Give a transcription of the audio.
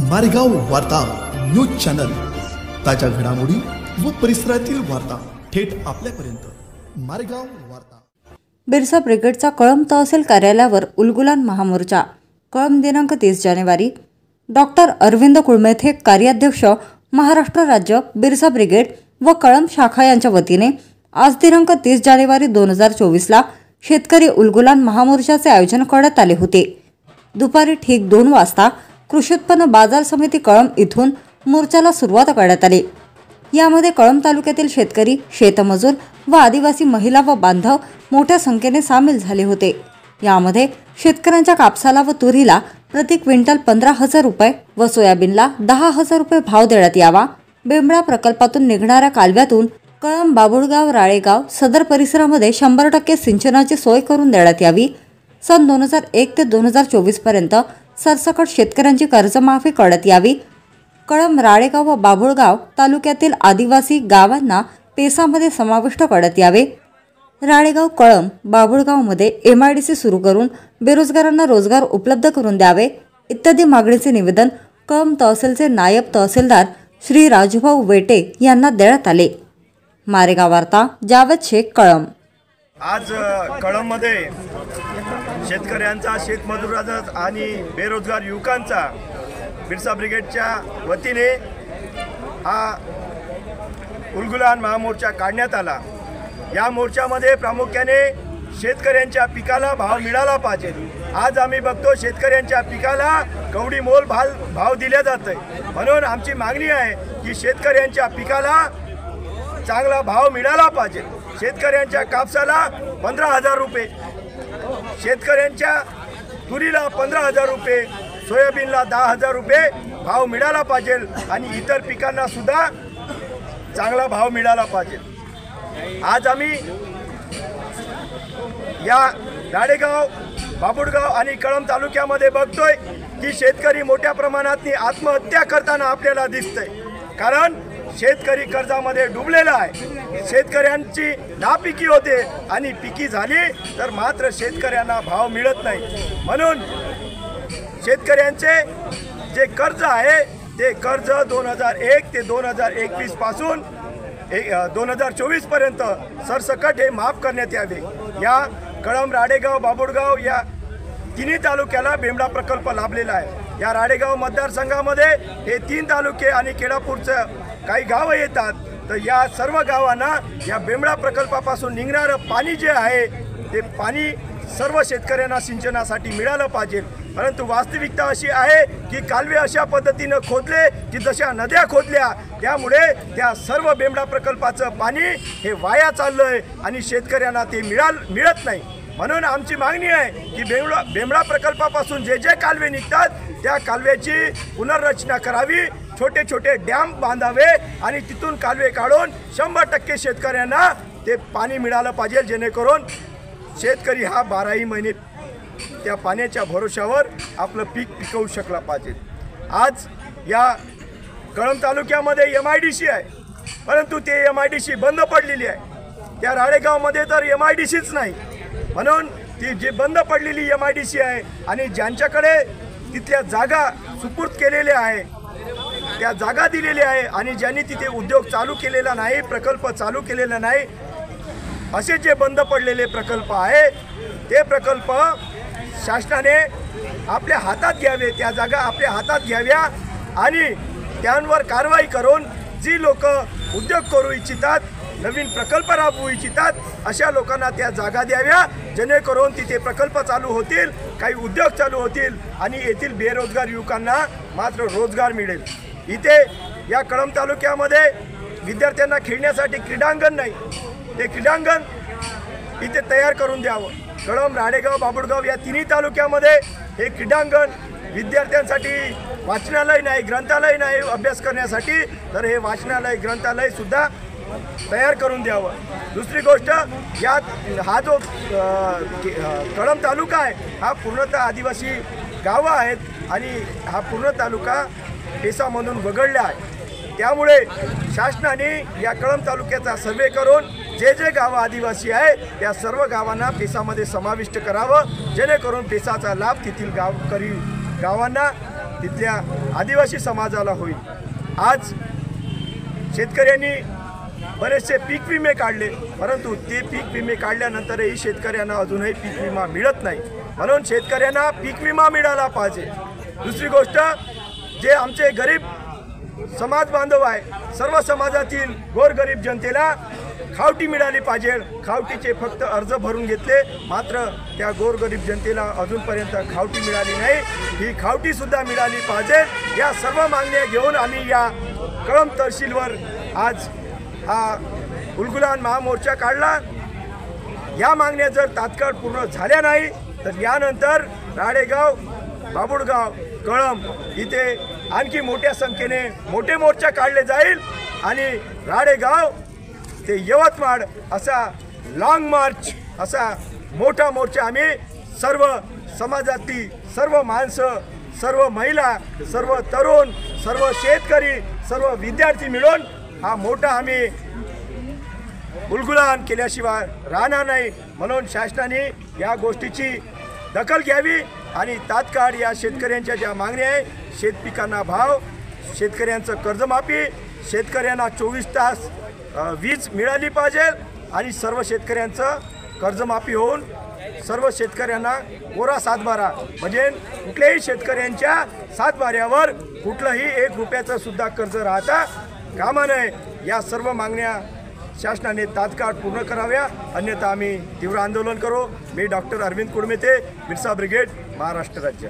मारेगाव वार्ता news channel, ताज्या घडामोडी व परिसरातील वार्ता थेट आपल्यापर्यंत। मारेगाव वार्ता। बिरसा ब्रिगेडचा कळंब तहसील कार्यालयावर उलगुलान महामोर्चा। कळंब दिनांक 30 जानेवारी। डॉक्टर अरविंद कुळमेथे, कार्याध्यक्ष, महाराष्ट्र राज्य बिरसा ब्रिगेड व कळंब शाखा यांच्या वतीने आज दिनांक 30 जानेवारी 2024 ला शेतकरी उलगुलान महामोर्चाचे आयोजन करण्यात आले होते। दुपारी ठीक 2 वाजता कृषी उत्पन्न बाजार समिती कळंब इथून मोर्चाला सुरुवात करण्यात आली। यामध्ये कळंब तालुक्यातील शेतकरी, शेतमजूर व आदिवासी महिला व बांधव मोठ्या संख्येने सामील झाले होते। यामध्ये शेतकऱ्यांच्या कापसाला व तुरीला प्रति क्विंटल 15,000 रुपये व सोयाबीनला 10,000 रुपये भाव देण्यात यावा। बेंबळा प्रकल्पातून निघणाऱ्या कालव्यातून कळंब, बाबुळगाव, राळेगाव सदर परिसरामध्ये 100% सिंचनाची सोय करून देण्यात यावी। सन 2001 ते 2024 पर्यंत सरसकट शेतकऱ्यांची कर्जमाफी करण्यात यावी। कळंब, राळेगाव व बाबुळगाव तालुक्यातील आदिवासी गावांना पेसामध्ये समाविष्ट करण्यात यावे। राळेगाव, कळंब, बाबुळगावमध्ये MIDC सुरू करून बेरोजगारांना रोजगार उपलब्ध करून द्यावे इत्यादी मागणीचे निवेदन कळंब तहसीलचे नायब तहसीलदार श्री राजूभाऊ वेटे यांना देण्यात आले। मारेगाव वार्ता, जावेद शेख, कळंब। आज कळंबमध्ये शेतकऱ्यांचा, शेतमजुरांचा आणि बेरोजगार युवकांचा बिरसा ब्रिगेडच्या वतीने हा उलगुलान महामोर्चा काढण्यात आला। या मोर्चामध्ये प्रामुख्याने शेतकऱ्यांच्या पिकाला भाव मिळाला पाहिजे। आज आम्ही बघतो शेतकऱ्यांच्या पिकाला कवडी मोल भाव दिला जातोय, म्हणून आमची मागणी आहे की शेतकऱ्यांच्या पिकाला चांगला भाव मिळाला पाहिजे। शेतकऱ्यांच्या कापसाला 15,000 रुपये, शेतकऱ्यांच्या तुरीला 15,000 रुपये, सोयाबीनला 10,000 रुपये भाव मिळाला पाहिजे आणि इतर पिकांना सुद्धा चांगला भाव मिळाला पाहिजे। आज आम्ही या राळेगाव, बाबुळगाव आणि कळंब तालुक्यामध्ये बघतोय की शेतकरी मोठ्या प्रमाणात आत्महत्या करताना आपल्याला दिसतंय, कारण शेतकरी कर्जामध्ये डुबलेला आहे। शेतकऱ्यांची नापिकी होते आणि पिकी झाली तर मात्र शेतकऱ्यांना भाव मिळत नाही। म्हणून शेतकऱ्यांचे जे कर्ज आहे ते कर्ज 2001 ते 2021 पासून 2024 पर्यंत सरसकट हे माफ करण्यात यावे। या कळंब, राळेगाव, बाबुळगाव या तिन्ही तालुक्याला बेंबळा प्रकल्प लाभलेला आहे। या राळेगाव मतदारसंघामध्ये हे 3 तालुके आणि केळापूरचं काही गावं येतात, तर या सर्व गावांना या बेंबळा प्रकल्पापासून निघणारं पाणी जे आहे ते पाणी सर्व शेतकऱ्यांना सिंचनासाठी मिळालं पाहिजे। परंतु वास्तविकता अशी आहे की कालवे अशा पद्धतीनं खोदले की जशा नद्या खोदल्या, त्यामुळे त्या सर्व बेंबळा प्रकल्पाचं पाणी हे वाया चाललंय आणि शेतकऱ्यांना ते मिळत नाही। म्हणून आमची मागणी आहे की बेंबळा प्रकल्पापासून जे जे कालवे निघतात त्या कालव्याची पुनर्रचना करावी, छोटे छोटे डॅम बांधावे आणि तिथून कालवे काढून 100% शेतकऱ्यांना ते पाणी मिळालं पाहिजे, जेणेकरून शेतकरी हा 12ही महिने त्या पाण्याच्या भरोशावर आपलं पीक पिकवू शकला पाहिजे। आज या कळंब तालुक्यामध्ये MIDC आहे, परंतु ते MIDC बंद पडलेली आहे। त्या राळेगावमध्ये तर MIDCच नाही, म्हणून ती जी बंद पडलेली MIDC आहे आणि ज्यांच्याकडे तिथल्या जागा सुपूर्द केलेल्या आहे, त्या जागा दिलेल्या आहे आणि ज्यांनी तिथे उद्योग चालू केलेला नाही, प्रकल्प चालू केलेला नाही, असे जे बंद पडलेले प्रकल्प आहे ते प्रकल्प शासनाने आपल्या हातात घ्यावे, त्या जागा आपल्या हातात घ्याव्या आणि त्यांवर कारवाई करून जी लोक उद्योग करू इच्छितात, नवीन प्रकल्प राबवू इच्छितात, अशा लोकांना त्या जागा द्याव्या, जेणेकरून तिथे प्रकल्प चालू होतील, काही उद्योग चालू होतील आणि येथील बेरोजगार युवकांना मात्र रोजगार मिळेल। इथे या कळंब तालुक्यामध्ये विद्यार्थ्यांना खेळण्यासाठी क्रीडांगण नाही, ते क्रीडांगण इथे तयार करून द्यावं। कळंब, राळेगाव, बाबुळगाव या तिन्ही तालुक्यामध्ये हे क्रीडांगण, विद्यार्थ्यांसाठी वाचनालय नाही, ग्रंथालय नाही अभ्यास करण्यासाठी, तर हे वाचनालय, ग्रंथालय सुद्धा तयार करून द्यावं। दुसरी गोष्ट, यात हा जो कळंब तालुका आहे हा पूर्णतः आदिवासी गावं आहेत आणि हा पूर्ण तालुका पेसामधून वगळला आहे। त्यामुळे शासनाने या कळंब तालुक्याचा सर्वे करून जे जे गावं आदिवासी आहे त्या सर्व गावांना पेसामध्ये समाविष्ट करावं, जेणेकरून पेसाचा लाभ तेथील गावकरी गावांना तिथल्या आदिवासी समाजाला होईल. आज शेतकऱ्यांनी बरेचसे पीक विमे काढले, परंतु ते पीक विमे काढल्यानंतरही शेतकऱ्यांना अजूनही पीक विमा मिळत नाही. म्हणून शेतकऱ्यांना पीक विमा मिळाला पाहिजे. दुसरी गोष्ट, जे आमचे गरीब समाज बांधव आहे, सर्व समाजातील गोरगरीब जनतेला खावटी मिळाली पाहिजे. खावटीचे फक्त अर्ज भरून घेतले, मात्र त्या गोरगरीब जनतेला अजूनपर्यंत खावटी मिळाली नाही. ही खावटीसुद्धा मिळाली पाहिजे. या सर्व मागण्या घेऊन आम्ही या कळंब तहसीलवर आज हा उलगुलान महामोर्चा काढला. या मागण्या जर तात्काळ पूर्ण झाल्या नाही तर यानंतर राडेगाव, बाबुळगाव, कळंब इथे आणखी मोठ्या संख्येने मोठे मोर्चा काढले जाईल आणि राडेगाव ते यवतमाळ असा लॉंग मार्च, असा मोठा मोर्चा आम्ही सर्व समाजातील सर्व माणसं, सर्व महिला, सर्व तरुण, सर्व शेतकरी, सर्व विद्यार्थी मिळून हा मोठा आम्ही उलगुलान केल्याशिवाय राहणार नाही. म्हणून शासनाने या गोष्टीची दखल घ्यावी आणि तात्काळ या शेतकऱ्यांच्या ज्या मागण्या आहे, शेतपिकांना भाव, शेतकऱ्यांचं कर्जमाफी, शेतकऱ्यांना 24 तास वीज मिळाली पाहिजे आणि सर्व शेतकऱ्यांचं कर्जमाफी होऊन सर्व शेतकऱ्यांना कोरा सातबारा, म्हणजे कुठल्याही शेतकऱ्यांच्या सातबाऱ्यावर कुठलंही 1 रुपयाचं सुद्धा कर्ज राहता कामा नये. या सर्व मागण्या शासनाने तात्काळ पूर्ण कराव्या, अन्यथा आम्ही तीव्र आंदोलन करू. मी डॉक्टर अरविंद कुडमेथे, बिरसा ब्रिगेड, महाराष्ट्र राज्य.